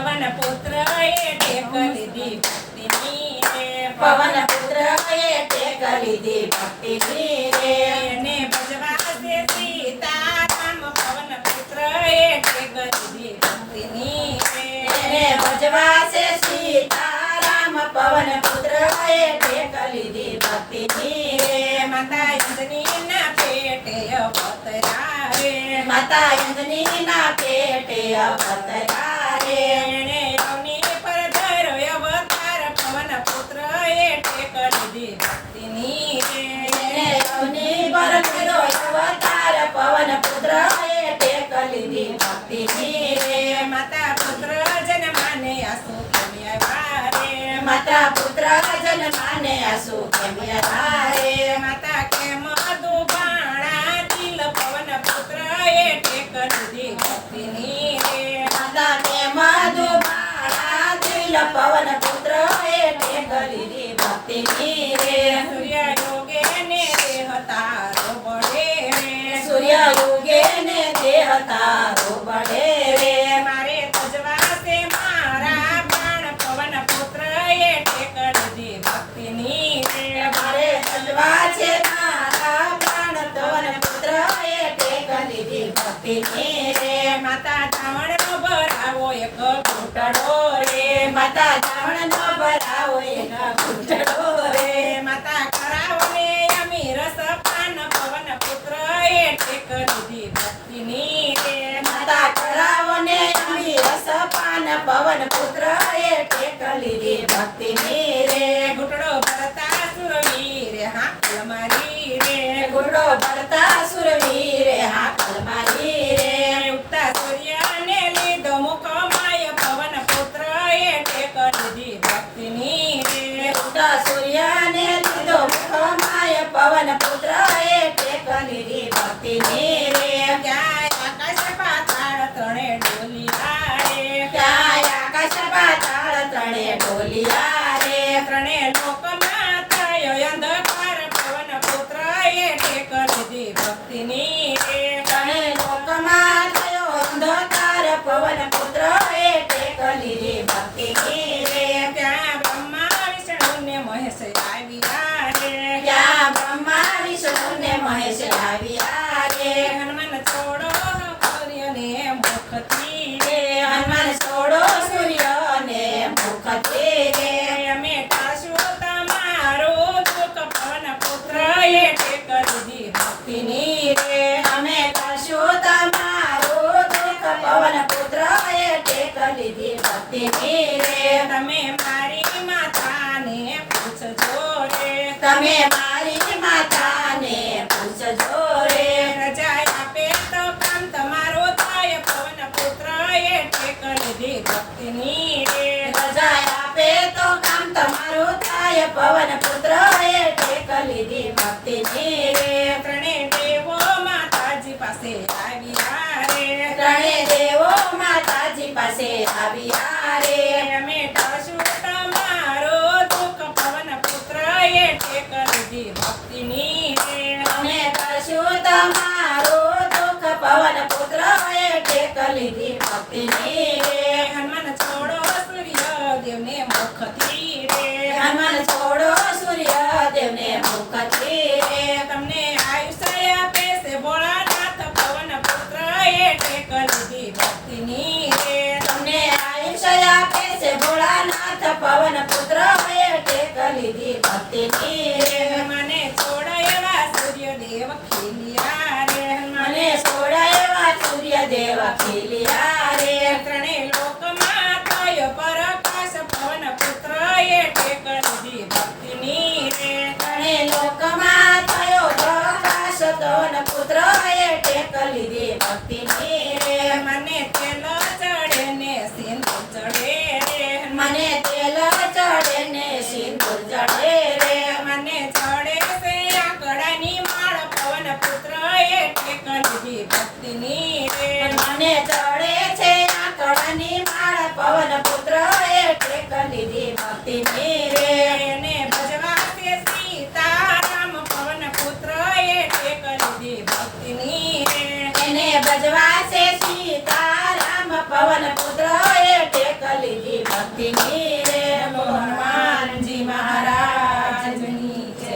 પવન પુત્ર એ ટેક લીધી ભક્તિની રે પવન પુત્ર એ ટેક લીધી ભક્તિની રે એને ભજવા છે સીતારામ પવન પુત્ર એ ટેક લીધી ભક્તિની રે એને ભજવા છે સીતારામ પવન પુત્ર એ ટેક લીધી ભક્તિની રે માતા અંજનીના પેટે અવતરા રે માતા અંજનીના પેટે અવતરા રે એણે અવની પર ધર્યો અવતાર પવન પુત્ર એ ટેક લીધી ભક્તિની રે એને અવની પર કર્યો અવતાર પવન પુત્ર એ ટેક લીધી ભક્તિની રે માતા પુત્ર જન્માને આસુ કેમ્યા રે માતા પુત્ર જન્માને આસુ કેમ્યા રે માતા કેમ દુબાણા દિલ પવન પુત્ર એ ટેક લીધી ભક્તિની રે માતા કે મધુબાણા દિલ પવન પુત્ર એ ટેક લીધી ભક્તિની રે સૂર્ય યોગે ને દેહ તારો બળે રે સૂર્ય યુગે ને દેહ તારો બળે રે મારે તજવા છે મારા પ્રાણ પવન પુત્ર એ ટેક લીધી ભક્તિની રે મારે સજવા છે મારા પ્રાણ પવન પુત્ર એ ટેક લીધી ભક્તિની રે માતા ધાવણનો ભરાવો એક ઘૂંટડો રે માતા જાવણ નો ભરાવો એક ઘૂંટડો રે માતા કરાવો ને અમી રસ પાન પવન પુત્ર એ ટેક લીધી ભક્તિની રે માતા કરાવો ને અમી રસપાન પવન પુત્ર એ ટેક લીધી ભક્તિની રે ઘૂંટડો ભરતા સુરવીર હાકલ મારી રે ગુરડો ભરતા સુરવીરે હાકલ મારી રે ઉગતા સૂર્યને લીધો મુખમાય પવન પુત્ર એ ટેક લીધી ભક્તિની રે ઉગતા સૂર્યને લીધો મુખમાય પવન પુત્ર એ ટેક લીધી ભક્તિની રે ક્યાંય આકાશ પાતાળ ત્રણે ડોલિયા રે ક્યાંય આકાશ પાતાળ ત્રણે ડોલિયા રે ત્રણે લોકમાં થયો અંધકાર પવન પુત્ર એ ટેક લીધી ભક્તિની રે ત્રણે લોકમાં થયો અંધકાર પવન પુત્ર એ ટેક લીધી ભક્તિની રે ત્યાં બ્રહ્મા વિષ્ણુ ને મહેશ આવ્યા રે ત્યાં બ્રહ્મા વિષ્ણુ ને મહેશ આવ્યા રે હનુમાન છોડો સૂર્યને મુખથી રે હનુમાન છોડો સૂર્ય ને મુખથી રે અમે ટાશું તમારું દુઃખ પવન પુત્ર એ ટેક લીધી ભક્તિની રે અમે કરશું તમારું દુઃખ પવન પુત્ર એ ટેક લીધી ભક્તિની રે તમે મારી માતાને પૂછજો રે તમે મારી માતાને પૂછજો રે રજા આપે તો કામ તમારું થાય પવન પુત્ર એ ટેક લીધી ભક્તિની રે રજા આપે તો કામ તમારું થાય પવન પુત્ર એ ટેક લીધી ભક્તિની રે ત્રણે દેવો માતાજી પાસે આવ્યા રે ત્રણે દેવો માતાજી પાસે આવ્યા રે અમે ટાશું તમારો દુઃખ પવન પુત્ર એ ટેક લીધી ભક્તિની રે અમે કરશું તમારું દુઃખ પવન પુત્ર એ ટેક લીધી ભક્તિની રે હનુમાન છોડો સૂર્ય દેવને મુખથી રે હનુમાન છોડો સૂર્ય દેવને મુખથી રે તમને આયુષ્ય આપે છે ભોળાનાથ પવન પુત્ર એ ટેક લીધી ભક્તિની રે તમને આયુષ્ય આપે છે ભોળાનાથ પવન પુત્ર એ ટેક લીધી ભક્તિની રે મને છોડો એવા સૂર્યદેવ ખીલિયા રે મને છોડા એવા સૂર્ય દેવ ખીલિયા